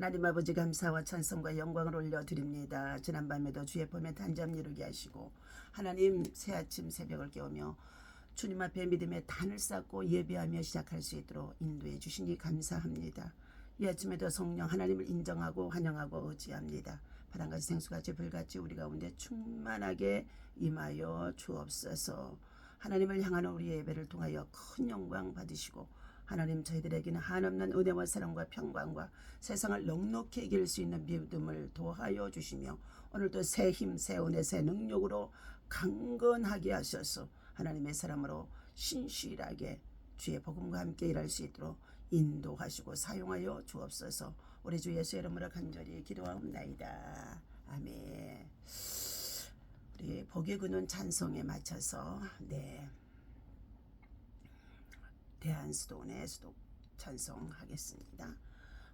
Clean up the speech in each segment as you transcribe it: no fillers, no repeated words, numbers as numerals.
하나님 아버지 감사와 찬송과 영광을 올려드립니다. 지난밤에도 주의 품에 단잠 이루게 하시고 하나님 새아침 새벽을 깨우며 주님 앞에 믿음의 단을 쌓고 예배하며 시작할 수 있도록 인도해 주시니 감사합니다. 이 아침에도 성령 하나님을 인정하고 환영하고 의지합니다. 바람같이 생수같이 불같이 우리 가운데 충만하게 임하여 주옵소서. 하나님을 향하는 우리 예배를 통하여 큰 영광 받으시고 하나님 저희들에게는 한없는 은혜와 사랑과 평강과 세상을 넉넉히 이길 수 있는 믿음을 도하여 주시며 오늘도 새 힘, 새 은혜, 새 능력으로 강건하게 하셔서 하나님의 사람으로 신실하게 주의 복음과 함께 일할 수 있도록 인도하시고 사용하여 주옵소서. 우리 주 예수 이름으로 간절히 기도하옵나이다. 아멘. 우리 복이 그는 찬송에 맞춰서 대한수도원의 수도 찬송하겠습니다.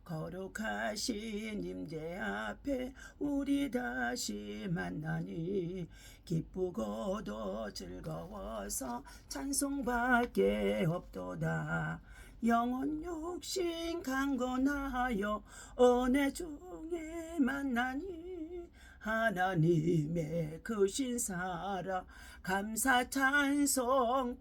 거룩하신 임재 앞에 우리 다시 만나니 기쁘고도 즐거워서 찬송밖에 없도다. 영혼 육신 강건하여 은혜 중에 만나니 하나님의 크신 사랑 감사 찬송뿐이라.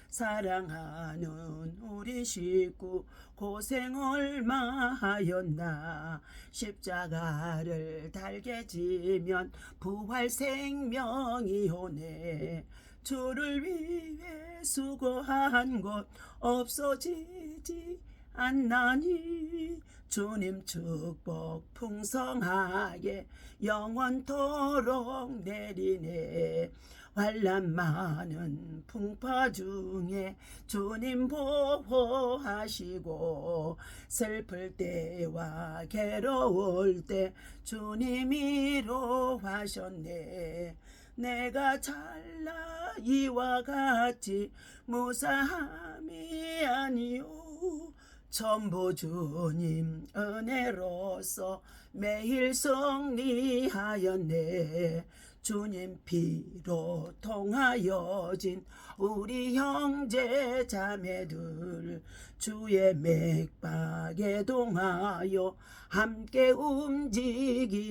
사랑하는 우리 식구 고생 얼마 하였나. 십자가를 달게 지면 부활 생명이 오네. 주를 위해 수고한 것 없어지지 않나니. 주님 축복 풍성하게 영원토록 내리네. 환난 많은 풍파 중에 주님 보호하시고 슬플 때와 괴로울 때 주님 위로하셨네. 내가 잘나 이와 같이 무사함이 아니오. 전부 주님 은혜로서 매일 승리하였네. 주님 피로 통하여진 우리 형제 자매들 주의 맥박에 동하여 함께 움직이도다.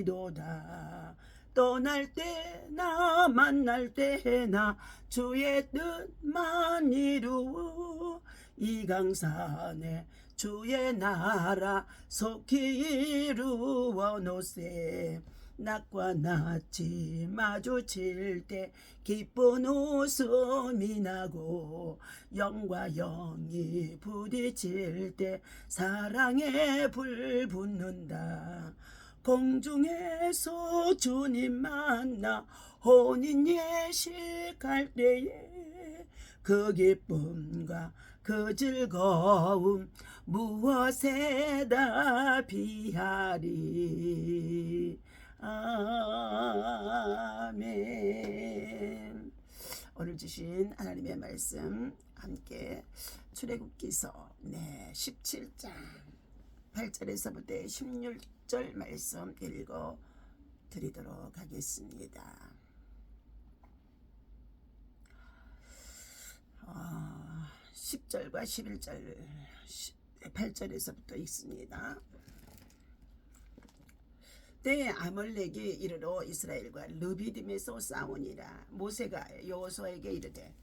떠날 때나 만날 때나 주의 뜻만 이루어 이 강산에 주의 나라 속히 이루어 놓세. 낮과 낮이 마주칠 때 기쁜 웃음이 나고 영과 영이 부딪힐 때 사랑의 불 붙는다. 공중에서 주님 만나 혼인 예식할 때에 그 기쁨과 그 즐거움 무엇에다 비하리. 아멘. 오늘 주신 하나님의 말씀 함께 출애굽기서 17장 8절에서부터 16절 말씀 읽어 드리도록 하겠습니다. 10절과 11절 8절에서부터 읽습니다. 때에 아말렉이 이르러 이스라엘과 르비딤에서 싸우니라. 모세가 여호수아에게 이르되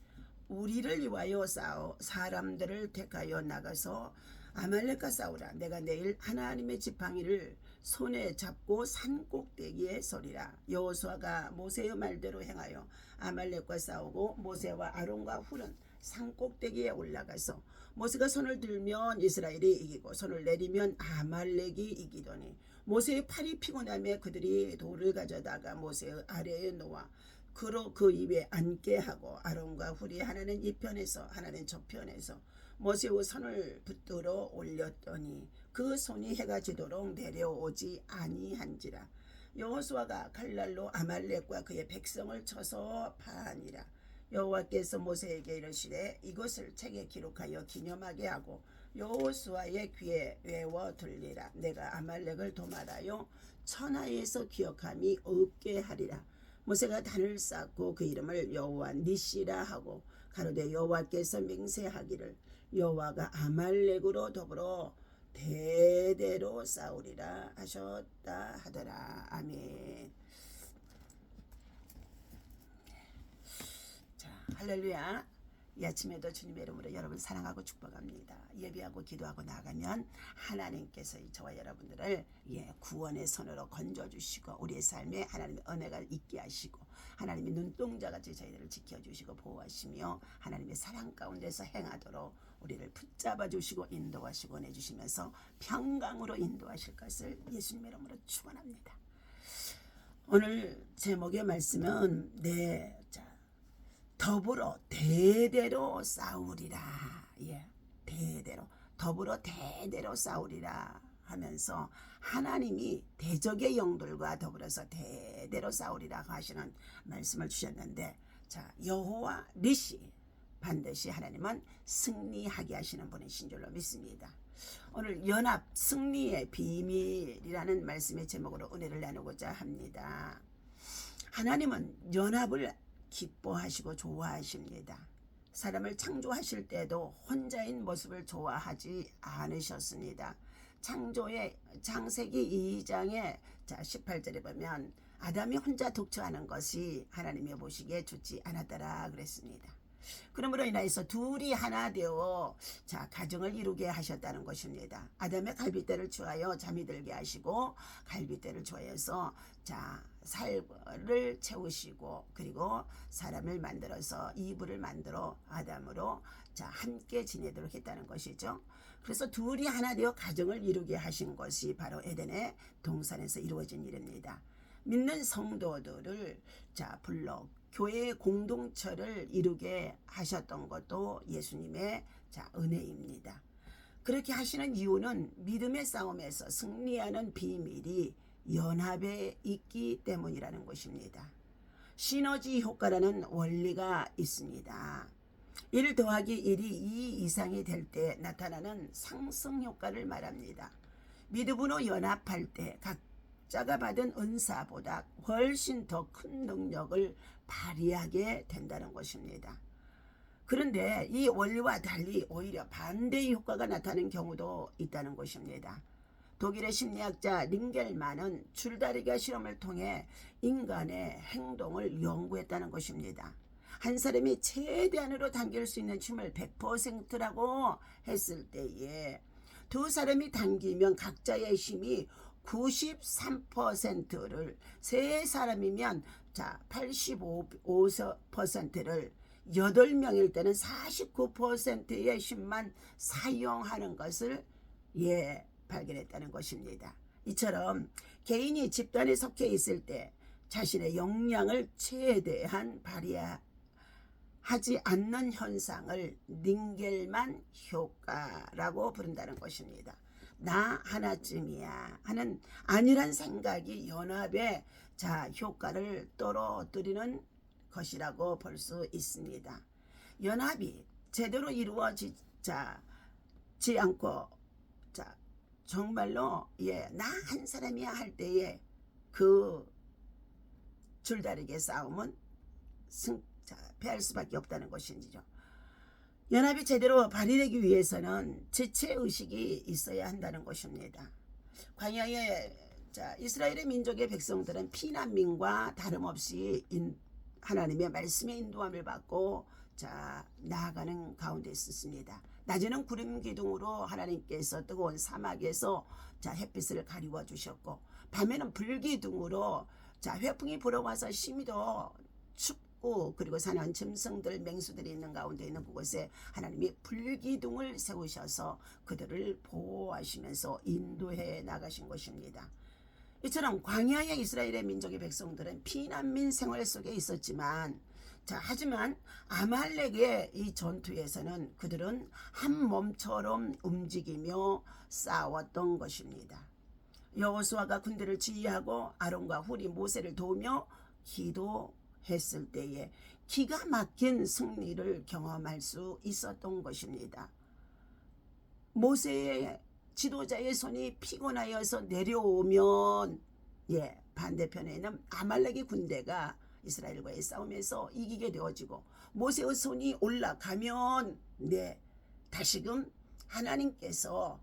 우리를 위하여 싸워 사람들을 택하여 나가서 아말렉과 싸우라. 내가 내일 하나님의 지팡이를 손에 잡고 산 꼭대기에 서리라. 여호수아가 모세의 말대로 행하여 아말렉과 싸우고 모세와 아론과 훌은 산 꼭대기에 올라가서 모세가 손을 들면 이스라엘이 이기고 손을 내리면 아말렉이 이기더니 모세의 팔이 피곤하며 그들이 돌을 가져다가 모세의 아래에 놓아 그로 그 입에 앉게 하고 아론과 훌이 하나는 이 편에서 하나는 저 편에서 모세의 손을 붙들어 올렸더니 그 손이 해가 지도록 내려오지 아니한지라. 여호수아가 칼날로 아말렉과 그의 백성을 쳐서 파하니라. 여호와께서 모세에게 이르시되 이것을 책에 기록하여 기념하게 하고 여호수아의 귀에 외워 들리라. 내가 아말렉을 도말하여 천하에서 기억함이 없게 하리라. 모세가 단을 쌓고 그 이름을 여호와 니시라 하고 가로되 여호와께서 맹세하기를 여호와가 아말렉으로 더불어 대대로 싸우리라 하셨다 하더라. 아멘. 자, 할렐루야. 이 아침에도 주님의 이름으로 여러분 사랑하고 축복합니다. 예배하고 기도하고 나가면 하나님께서 저와 여러분들을 구원의 손으로 건져주시고 우리의 삶에 하나님의 은혜가 있게 하시고 하나님의 눈동자같이 저희들을 지켜주시고 보호하시며 하나님의 사랑 가운데서 행하도록 우리를 붙잡아 주시고 인도하시고 내주시면서 평강으로 인도하실 것을 예수님의 이름으로 축원합니다. 오늘 제목의 말씀은 더불어 대대로 싸우리라. 대대로 더불어 대대로 싸우리라 하면서 하나님이 대적의 영들과 더불어서 대대로 싸우리라 하시는 말씀을 주셨는데, 자, 여호와 니시, 반드시 하나님은 승리하게 하시는 분이신 줄로 믿습니다. 오늘 연합 승리의 비밀이라는 말씀의 제목으로 은혜를 나누고자 합니다. 하나님은 연합을 기뻐하시고 좋아하십니다. 사람을 창조하실 때도 혼자인 모습을 좋아하지 않으셨습니다. 창세기 2장의 18절에 보면 아담이 혼자 독처하는 것이 하나님이 보시기에 좋지 않았더라 그랬습니다. 그러므로 인하여서 둘이 하나 되어 가정을 이루게 하셨다는 것입니다. 아담의 갈빗대를 취하여 잠이 들게 하시고 갈빗대를 취하여서 살을 채우시고 그리고 사람을 만들어서 이브를 만들어 아담으로 함께 지내도록 했다는 것이죠. 그래서 둘이 하나 되어 가정을 이루게 하신 것이 바로 에덴의 동산에서 이루어진 일입니다. 믿는 성도들을 불러 교회의 공동체를 이루게 하셨던 것도 예수님의 은혜입니다. 그렇게 하시는 이유는 믿음의 싸움에서 승리하는 비밀이 연합에 있기 때문이라는 것입니다. 시너지 효과라는 원리가 있습니다. 1 더하기 1이 2 이상이 될 때 나타나는 상승 효과를 말합니다. 믿음으로 연합할 때 각자가 받은 은사보다 훨씬 더 큰 능력을 발휘하게 된다는 것입니다. 그런데 이 원리와 달리 오히려 반대의 효과가 나타나는 경우도 있다는 것입니다. 독일의 심리학자 링겔만은 줄다리기 실험을 통해 인간의 행동을 연구했다는 것입니다. 한 사람이 최대한으로 당길 수 있는 춤을 100%라고 했을 때에 두 사람이 당기면 각자의 힘이 93%를, 세 사람이면 85%를, 8명일 때는 49%의 힘만 사용하는 것을 발견했다는 것입니다. 이처럼 개인이 집단에 속해 있을 때 자신의 역량을 최대한 발휘하지 않는 현상을 링겔만 효과라고 부른다는 것입니다. 나 하나쯤이야 하는 아니란 생각이 연합의 효과를 떨어뜨리는 것이라고 볼 수 있습니다. 연합이 제대로 이루어지지 않고 정말로 나 한 사람이야 할 때에 그 줄다리기 싸움은 패할 수밖에 없다는 것이죠. 연합이 제대로 발휘되기 위해서는 지체의식이 있어야 한다는 것입니다. 광야의 이스라엘의 민족의 백성들은 피난민과 다름없이 하나님의 말씀의 인도함을 받고 나아가는 가운데 있었습니다. 낮에는 구름 기둥으로 하나님께서 뜨거운 사막에서 햇빛을 가리워 주셨고, 밤에는 불기둥으로 회풍이 불어와서 심히 더 춥고 그리고 사나운 짐승들 맹수들이 있는 가운데 있는 그곳에 하나님이 불기둥을 세우셔서 그들을 보호하시면서 인도해 나가신 것입니다. 이처럼 광야의 이스라엘의 민족의 백성들은 피난민 생활 속에 있었지만 하지만 아말렉의 이 전투에서는 그들은 한 몸처럼 움직이며 싸웠던 것입니다. 여호수아가 군대를 지휘하고 아론과 훌이 모세를 도우며 기도했을 때에 기가 막힌 승리를 경험할 수 있었던 것입니다. 모세의 지도자의 손이 피곤하여서 내려오면 반대편에 있는 아말렉의 군대가 이스라엘과의 싸움에서 이기게 되어지고, 모세의 손이 올라가면 다시금 하나님께서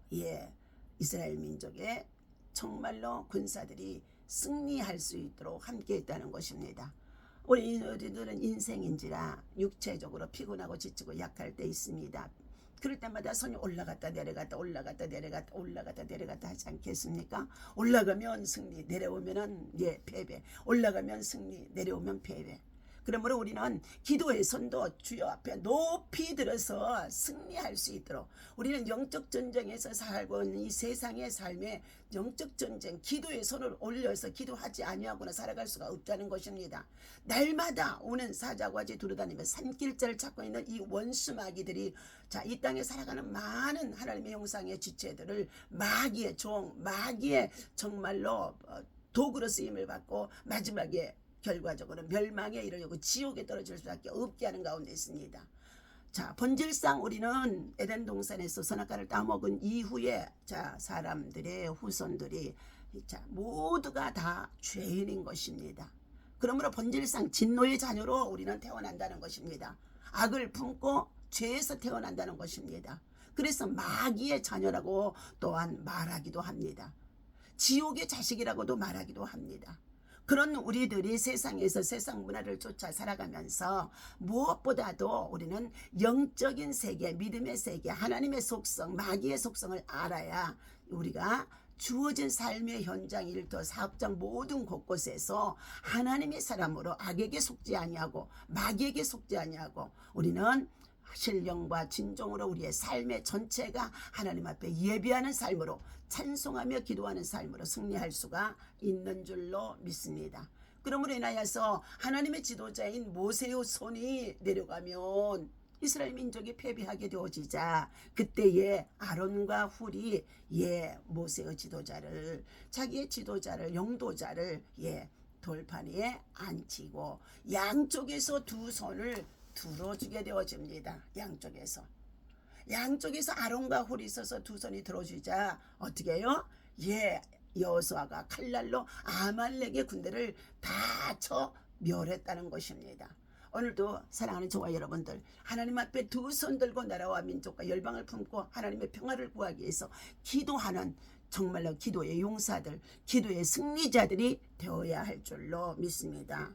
이스라엘 민족의 정말로 군사들이 승리할 수 있도록 함께 있다는 것입니다. 우리들은 인생인지라 육체적으로 피곤하고 지치고 약할 때 있습니다. 그럴 때마다 손이 올라갔다 내려갔다 올라갔다 내려갔다 올라갔다 내려갔다 하지 않겠습니까? 올라가면 승리, 내려오면 패배, 올라가면 승리, 내려오면 패배. 그러므로 우리는 기도의 손도 주여 앞에 높이 들어서 승리할 수 있도록, 우리는 영적 전쟁에서 살고 있는 이 세상의 삶에 영적 전쟁, 기도의 손을 올려서 기도하지 아니하고는 살아갈 수가 없다는 것입니다. 날마다 오는 사자과지 두루다니며 산길자를 찾고 있는 이 원수마귀들이 이 땅에 살아가는 많은 하나님의 형상의 지체들을 마귀의 종, 마귀의 정말로 도구로 쓰임을 받고 마지막에 결과적으로 멸망에 이르려고 지옥에 떨어질 수밖에 없게 하는 가운데 있습니다. 본질상 우리는 에덴 동산에서 선악과를 따먹은 이후에 사람들의 후손들이 모두가 다 죄인인 것입니다. 그러므로 본질상 진노의 자녀로 우리는 태어난다는 것입니다. 악을 품고 죄에서 태어난다는 것입니다. 그래서 마귀의 자녀라고 또한 말하기도 합니다. 지옥의 자식이라고도 말하기도 합니다. 그런 우리들이 세상에서 세상 문화를 쫓아 살아가면서 무엇보다도 우리는 영적인 세계, 믿음의 세계, 하나님의 속성, 마귀의 속성을 알아야 우리가 주어진 삶의 현장, 일터, 사업장 모든 곳곳에서 하나님의 사람으로 악에게 속지 아니하고 마귀에게 속지 아니하고 우리는 신령과 진정으로 우리의 삶의 전체가 하나님 앞에 예배하는 삶으로, 찬송하며 기도하는 삶으로 승리할 수가 있는 줄로 믿습니다. 그러므로 인하여서 하나님의 지도자인 모세의 손이 내려가면 이스라엘 민족이 패배하게 되어지자 그때에 아론과 훌이 모세의 지도자를, 자기의 지도자를, 영도자를 돌판 위에 앉히고 양쪽에서 두 손을 들어주게 되어집니다. 양쪽에서 아론과 훌이 있어서 두 손이 들어주자 어떻게 해요? 여호수아가 칼날로 아말렉의 군대를 다 쳐 멸했다는 것입니다. 오늘도 사랑하는 저와 여러분들, 하나님 앞에 두 손 들고 나라와 민족과 열방을 품고 하나님의 평화를 구하기 위해서 기도하는 정말로 기도의 용사들, 기도의 승리자들이 되어야 할 줄로 믿습니다.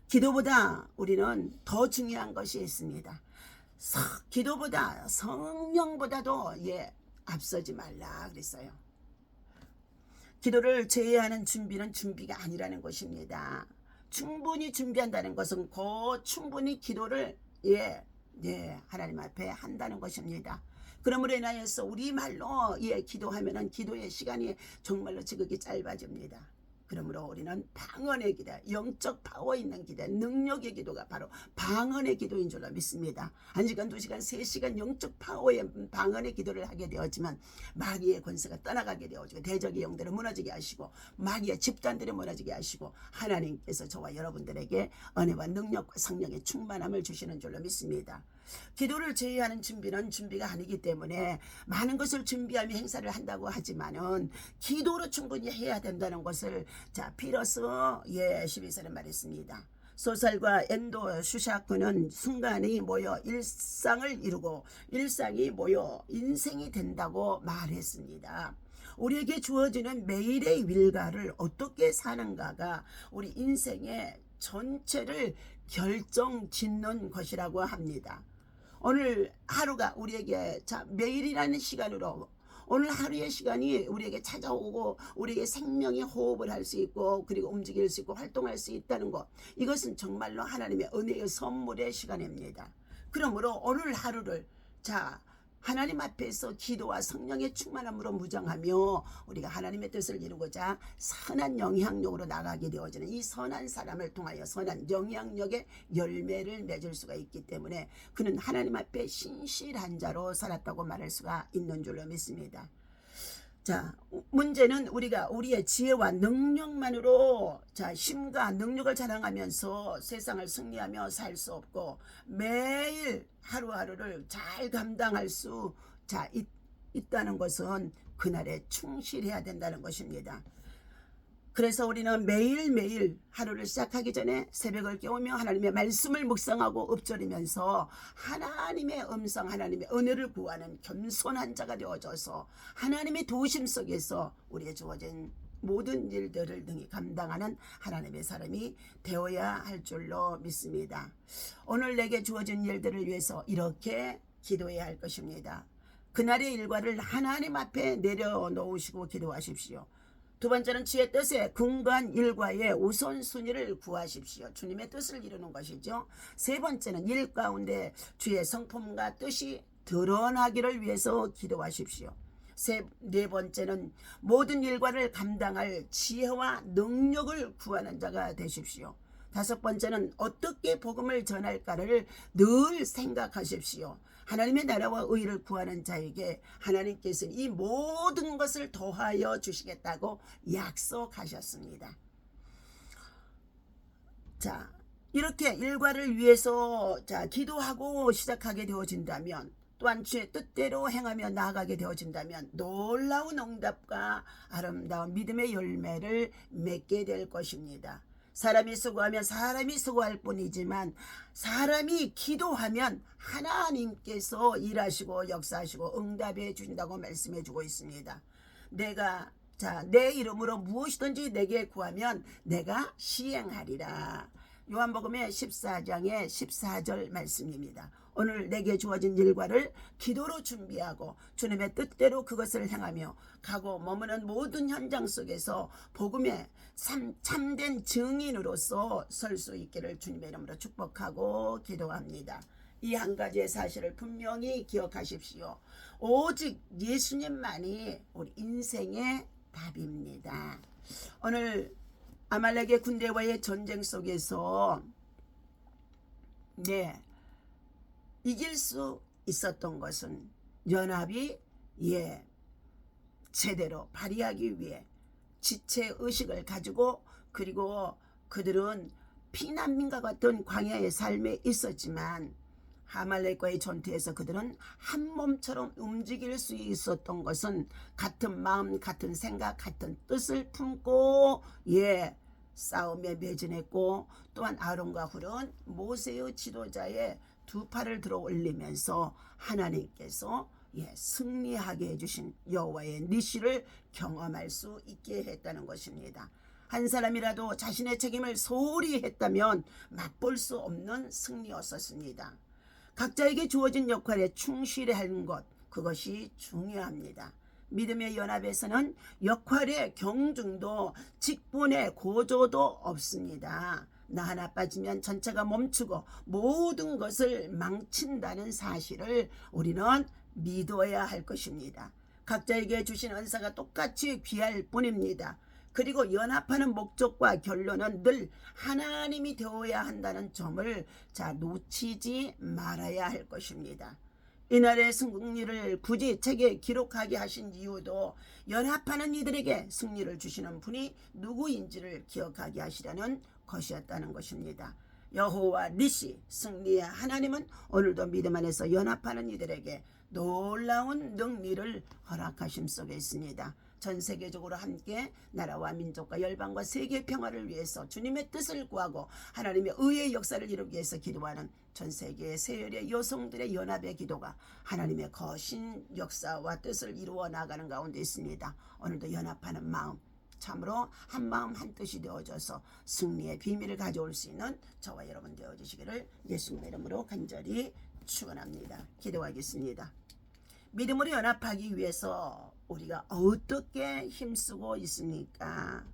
기도보다 우리는 더 중요한 것이 있습니다. 기도보다 성령보다도 앞서지 말라 그랬어요. 기도를 제외하는 준비는 준비가 아니라는 것입니다. 충분히 준비한다는 것은 곧 충분히 기도를 하나님 앞에 한다는 것입니다. 그러므로 인하여서 우리말로 기도하면은 기도의 시간이 정말로 지극히 짧아집니다. 그러므로 우리는 방언의 기도, 영적 파워 있는 기도, 능력의 기도가 바로 방언의 기도인 줄로 믿습니다. 1시간, 2시간, 3시간 영적 파워의 방언의 기도를 하게 되었지만 마귀의 권세가 떠나가게 되어지고 대적의 영들을 무너지게 하시고 마귀의 집단들을 무너지게 하시고 하나님께서 저와 여러분들에게 은혜와 능력과 성령의 충만함을 주시는 줄로 믿습니다. 기도를 제외하는 준비는 준비가 아니기 때문에 많은 것을 준비하며 행사를 한다고 하지만은 기도로 충분히 해야 된다는 것을 빌어서 12절에 말했습니다. 소살과 엔도 슈샤크는 순간이 모여 일상을 이루고 일상이 모여 인생이 된다고 말했습니다. 우리에게 주어지는 매일의 일과를 어떻게 사는가가 우리 인생의 전체를 결정짓는 것이라고 합니다. 오늘 하루가 우리에게 매일이라는 시간으로 오늘 하루의 시간이 우리에게 찾아오고 우리에게 생명의 호흡을 할 수 있고 그리고 움직일 수 있고 활동할 수 있다는 것, 이것은 정말로 하나님의 은혜의 선물의 시간입니다. 그러므로 오늘 하루를 하나님 앞에서 기도와 성령의 충만함으로 무장하며 우리가 하나님의 뜻을 이루고자 선한 영향력으로 나가게 되어지는 이 선한 사람을 통하여 선한 영향력의 열매를 맺을 수가 있기 때문에 그는 하나님 앞에 신실한 자로 살았다고 말할 수가 있는 줄로 믿습니다. 문제는 우리가 우리의 지혜와 능력만으로 힘과 능력을 자랑하면서 세상을 승리하며 살 수 없고 매일 하루하루를 잘 감당할 수 있다는 것은 그날에 충실해야 된다는 것입니다. 그래서 우리는 매일매일 하루를 시작하기 전에 새벽을 깨우며 하나님의 말씀을 묵상하고 읊조리면서 하나님의 음성, 하나님의 은혜를 구하는 겸손한 자가 되어져서 하나님의 도우심 속에서 우리의 주어진 모든 일들을 능히 감당하는 하나님의 사람이 되어야 할 줄로 믿습니다. 오늘 내게 주어진 일들을 위해서 이렇게 기도해야 할 것입니다. 그날의 일과를 하나님 앞에 내려놓으시고 기도하십시오. 두 번째는 주의 뜻에 근거한 일과의 우선순위를 구하십시오. 주님의 뜻을 이루는 것이죠. 세 번째는 일 가운데 주의 성품과 뜻이 드러나기를 위해서 기도하십시오. 네 번째는 모든 일과를 감당할 지혜와 능력을 구하는 자가 되십시오. 다섯 번째는 어떻게 복음을 전할까를 늘 생각하십시오. 하나님의 나라와 의를 구하는 자에게 하나님께서는 이 모든 것을 더하여 주시겠다고 약속하셨습니다. 자, 이렇게 일과를 위해서 기도하고 시작하게 되어진다면, 또한 주의 뜻대로 행하며 나아가게 되어진다면 놀라운 응답과 아름다운 믿음의 열매를 맺게 될 것입니다. 사람이 수고하면 사람이 수고할 뿐이지만 사람이 기도하면 하나님께서 일하시고 역사하시고 응답해 주신다고 말씀해 주고 있습니다. 내 이름으로 무엇이든지 내게 구하면 내가 시행하리라. 요한복음의 14장의 14절 말씀입니다. 오늘 내게 주어진 일과를 기도로 준비하고 주님의 뜻대로 그것을 행하며 가고 머무는 모든 현장 속에서 복음의 참된 증인으로서 설 수 있기를 주님의 이름으로 축복하고 기도합니다. 이 한 가지의 사실을 분명히 기억하십시오. 오직 예수님만이 우리 인생의 답입니다. 오늘 아말렉의 군대와의 전쟁 속에서 이길 수 있었던 것은 연합이 제대로 발휘하기 위해 지체의식을 가지고, 그리고 그들은 피난민과 같은 광야의 삶에 있었지만 아말렉과의 전투에서 그들은 한 몸처럼 움직일 수 있었던 것은 같은 마음, 같은 생각, 같은 뜻을 품고 싸움에 매진했고, 또한 아론과 훌은 모세의 지도자의 두 팔을 들어 올리면서 하나님께서 승리하게 해주신 여호와의 니시를 경험할 수 있게 했다는 것입니다. 한 사람이라도 자신의 책임을 소홀히 했다면 맛볼 수 없는 승리였었습니다. 각자에게 주어진 역할에 충실해야 하는 것, 그것이 중요합니다. 믿음의 연합에서는 역할의 경중도 직분의 고조도 없습니다. 나 하나 빠지면 전체가 멈추고 모든 것을 망친다는 사실을 우리는 믿어야 할 것입니다. 각자에게 주신 은사가 똑같이 귀할 뿐입니다. 그리고 연합하는 목적과 결론은 늘 하나님이 되어야 한다는 점을 놓치지 말아야 할 것입니다. 이날의 승리를 굳이 책에 기록하게 하신 이유도 연합하는 이들에게 승리를 주시는 분이 누구인지를 기억하게 하시려는 것이었다는 것입니다. 여호와 니시, 승리의 하나님은 오늘도 믿음 안에서 연합하는 이들에게 놀라운 능리를 허락하심 속에 있습니다. 전 세계적으로 함께 나라와 민족과 열방과 세계 평화를 위해서 주님의 뜻을 구하고 하나님의 의의 역사를 이루기 위해서 기도하는 전 세계의 세열의 여성들의 연합의 기도가 하나님의 거신 역사와 뜻을 이루어 나가는 가운데 있습니다. 오늘도 연합하는 마음, 참으로 한 마음 한 뜻이 되어져서 승리의 비밀을 가져올 수 있는 저와 여러분 되어주시기를 예수님의 이름으로 간절히 축원합니다. 기도하겠습니다. 믿음으로 연합하기 위해서 우리가 어떻게 힘쓰고 있습니까?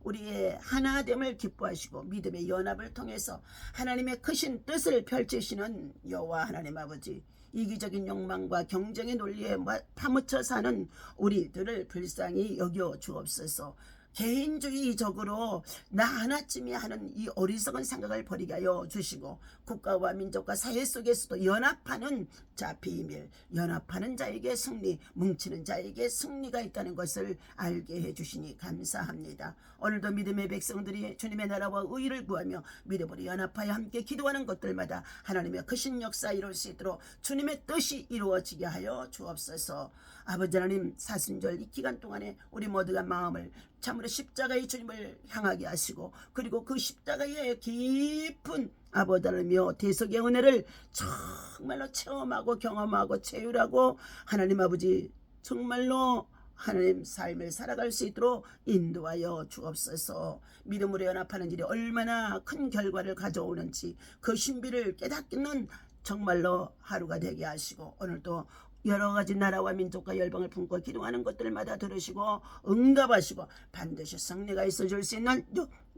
우리의 하나됨을 기뻐하시고 믿음의 연합을 통해서 하나님의 크신 뜻을 펼치시는 여호와 하나님 아버지, 이기적인 욕망과 경쟁의 논리에 파묻혀 사는 우리들을 불쌍히 여겨 주옵소서. 개인주의적으로 나 하나쯤이 하는 이 어리석은 생각을 버리게 하여 주시고 국가와 민족과 사회 속에서도 연합하는 자, 비밀, 연합하는 자에게 승리, 뭉치는 자에게 승리가 있다는 것을 알게 해주시니 감사합니다. 오늘도 믿음의 백성들이 주님의 나라와 의를 구하며 믿음으로 연합하여 함께 기도하는 것들마다 하나님의 크신 역사 이룰 수 있도록 주님의 뜻이 이루어지게 하여 주옵소서. 아버지 하나님, 사순절 이 기간 동안에 우리 모두가 마음을 참으로 십자가의 주님을 향하게 하시고, 그리고 그 십자가의 깊은 아버지 하나님이여 대속의 은혜를 정말로 체험하고 경험하고 체휼하고 하나님 아버지 정말로 하나님 삶을 살아갈 수 있도록 인도하여 주옵소서. 믿음으로 연합하는 일이 얼마나 큰 결과를 가져오는지 그 신비를 깨닫는 정말로 하루가 되게 하시고, 오늘도 여러 가지 나라와 민족과 열방을 품고 기도하는 것들마다 들으시고 응답하시고 반드시 승리가 있어줄 수 있는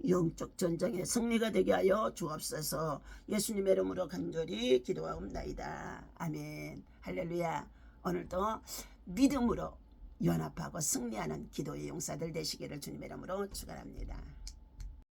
영적 전쟁의 승리가 되게 하여 주옵소서. 예수님의 이름으로 간절히 기도하옵나이다. 아멘. 할렐루야. 오늘도 믿음으로 연합하고 승리하는 기도의 용사들 되시기를 주님의 이름으로 축원합니다.